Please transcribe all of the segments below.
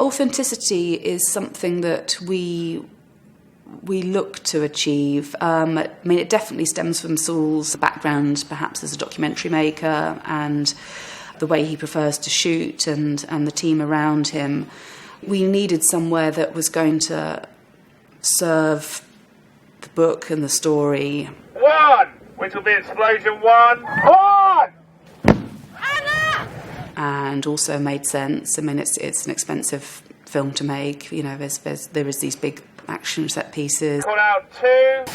authenticity is something that we look to achieve. I mean, it definitely stems from Saul's background, perhaps as a documentary maker, and the way he prefers to shoot and the team around him. We needed somewhere that was going to serve the book and the story. One! Which will be explosion one. One! And also made sense. I mean, it's an expensive film to make. You know, there is these big action set pieces. Call out two.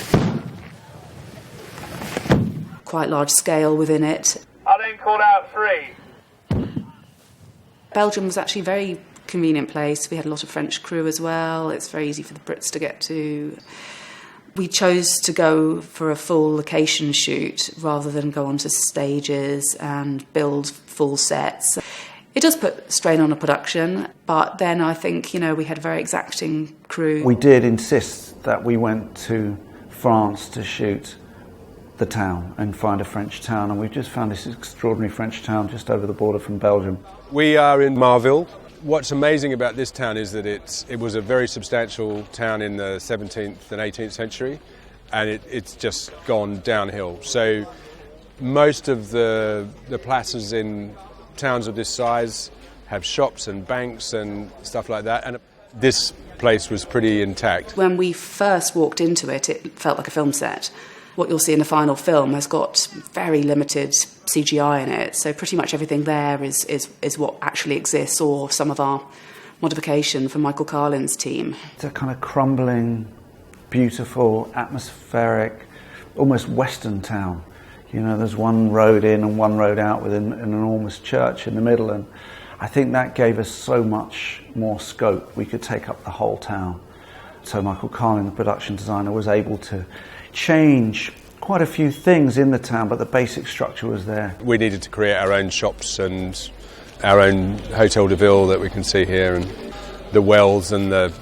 Quite large scale within it. I then called out three. Belgium was actually a very convenient place. We had a lot of French crew as well. It's very easy for the Brits to get to. We chose to go for a full location shoot rather than go onto stages and build full sets. It does put strain on a production, but then I think, we had a very exacting crew. We did insist that we went to France to shoot the town and find a French town, and we've just found this extraordinary French town just over the border from Belgium. We are in Marville. What's amazing about this town is that it was a very substantial town in the 17th and 18th century, and it's just gone downhill. So most of the plazas in towns of this size have shops and banks and stuff like that, and this place was pretty intact. When we first walked into it, it felt like a film set. What you'll see in the final film has got very limited CGI in it, so pretty much everything there is what actually exists, or some of our modification from Michael Carlin's team. It's a kind of crumbling, beautiful, atmospheric, almost Western town. There's one road in and one road out with an enormous church in the middle, and I think that gave us so much more scope. We could take up the whole town. So Michael Carlin, the production designer, was able to change quite a few things in the town, but the basic structure was there. We needed to create our own shops and our own Hotel de Ville that we can see here, and the wells and the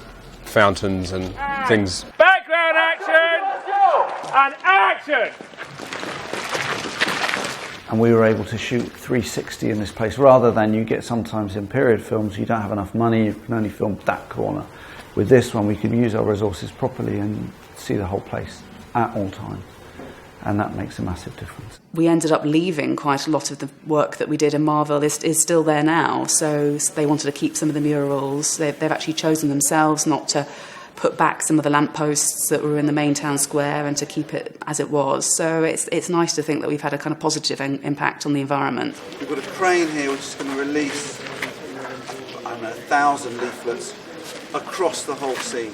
fountains and things. Background action! And action! And we were able to shoot 360 in this place, rather than you get sometimes in period films, you don't have enough money, you can only film that corner. With this one, we could use our resources properly and see the whole place at all times, and that makes a massive difference. We ended up leaving quite a lot of the work that we did in Marville is still there now, so they wanted to keep some of the murals. They've actually chosen themselves not to put back some of the lampposts that were in the main town square and to keep it as it was. So it's nice to think that we've had a kind of positive impact on the environment. We've got a crane here which is going to release, 1,000 leaflets across the whole scene.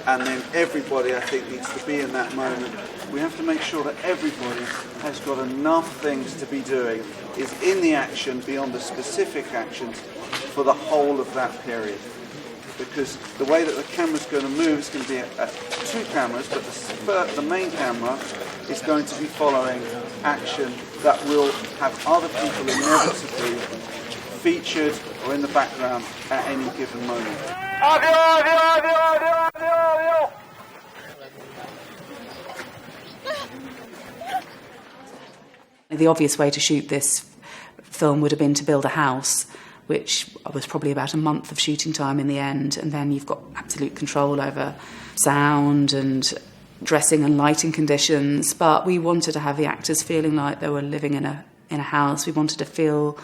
And then everybody, I think, needs to be in that moment. We have to make sure that everybody has got enough things to be doing, is in the action beyond the specific actions for the whole of that period. Because the way that the camera's going to move is going to be two cameras, but the main camera is going to be following action that will have other people inevitably featured or in the background at any given moment. The obvious way to shoot this film would have been to build a house, which was probably about a month of shooting time in the end, and then you've got absolute control over sound and dressing and lighting conditions. But we wanted to have the actors feeling like they were living in a house. We wanted to feel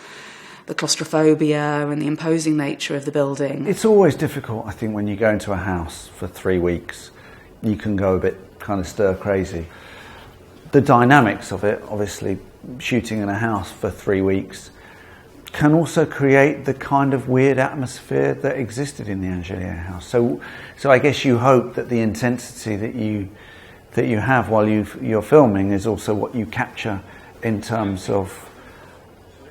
the claustrophobia and the imposing nature of the building. It's always difficult, I think, when you go into a house for 3 weeks. You can go a bit kind of stir crazy. The dynamics of it, obviously, shooting in a house for 3 weeks, can also create the kind of weird atmosphere that existed in the Angellier house. So I guess you hope that the intensity that you have while you're filming is also what you capture in terms of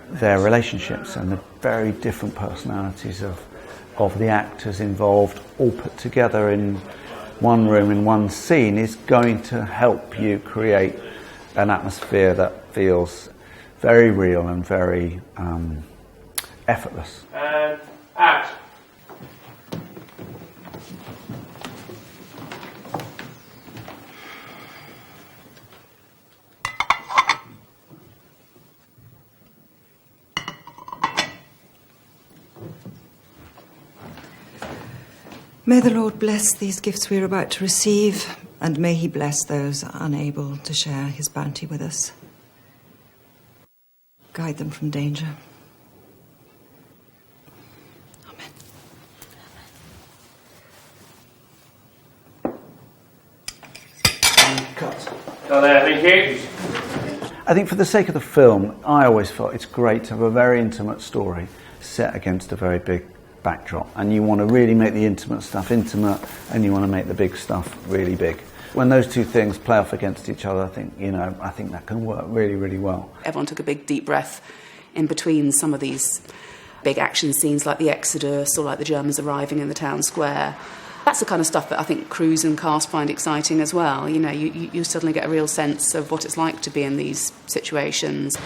their relationships and the very different personalities of the actors involved, all put together in one room, in one scene, is going to help you create an atmosphere that feels very real and very effortless. And action. May the Lord bless these gifts we are about to receive, and may he bless those unable to share his bounty with us. Guide them from danger. Amen. Cut. Got there, thank you. I think for the sake of the film, I always felt it's great to have a very intimate story set against a very big backdrop, and you want to really make the intimate stuff intimate, and you want to make the big stuff really big. When those two things play off against each other, I think that can work really, really well. Everyone took a big deep breath in between some of these big action scenes like the Exodus or like the Germans arriving in the town square. That's the kind of stuff that I think crews and cast find exciting as well. You know, you suddenly get a real sense of what it's like to be in these situations.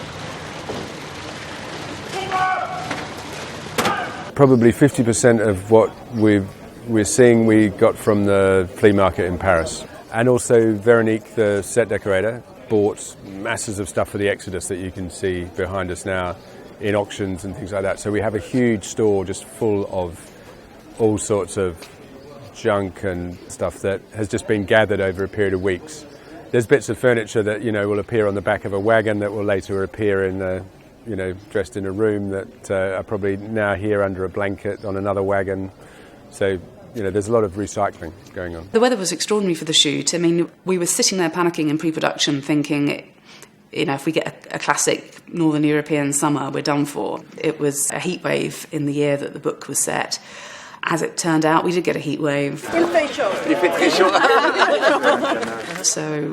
Probably 50% of what we're seeing we got from the flea market in Paris. And also Veronique, the set decorator, bought masses of stuff for the Exodus that you can see behind us now in auctions and things like that. So we have a huge store just full of all sorts of junk and stuff that has just been gathered over a period of weeks. There's bits of furniture that, will appear on the back of a wagon that will later appear in dressed in a room that are probably now here under a blanket on another wagon. So, there's a lot of recycling going on. The weather was extraordinary for the shoot. I mean, we were sitting there panicking in pre-production thinking, if we get a classic Northern European summer, we're done for. It was a heat wave in the year that the book was set. As it turned out, we did get a heat wave. So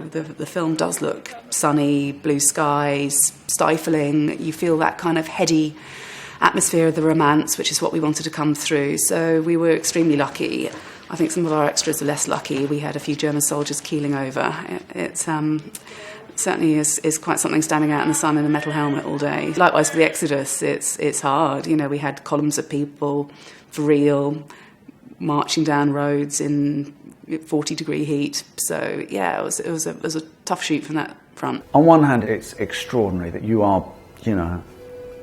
the film does look sunny, blue skies, stifling. You feel that kind of heady atmosphere of the romance, which is what we wanted to come through. So we were extremely lucky. I think some of our extras were less lucky. We had a few German soldiers keeling over. It certainly is quite something standing out in the sun in a metal helmet all day. Likewise for the Exodus, it's hard. We had columns of people for real marching down roads in 40-degree heat. So yeah, it was a tough shoot from that front. On one hand, it's extraordinary that you are,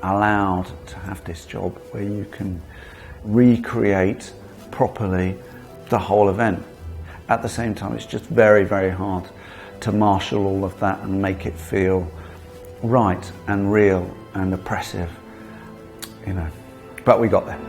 allowed to have this job where you can recreate properly the whole event. At the same time, it's just very, very hard to marshal all of that and make it feel right and real and oppressive, But we got there.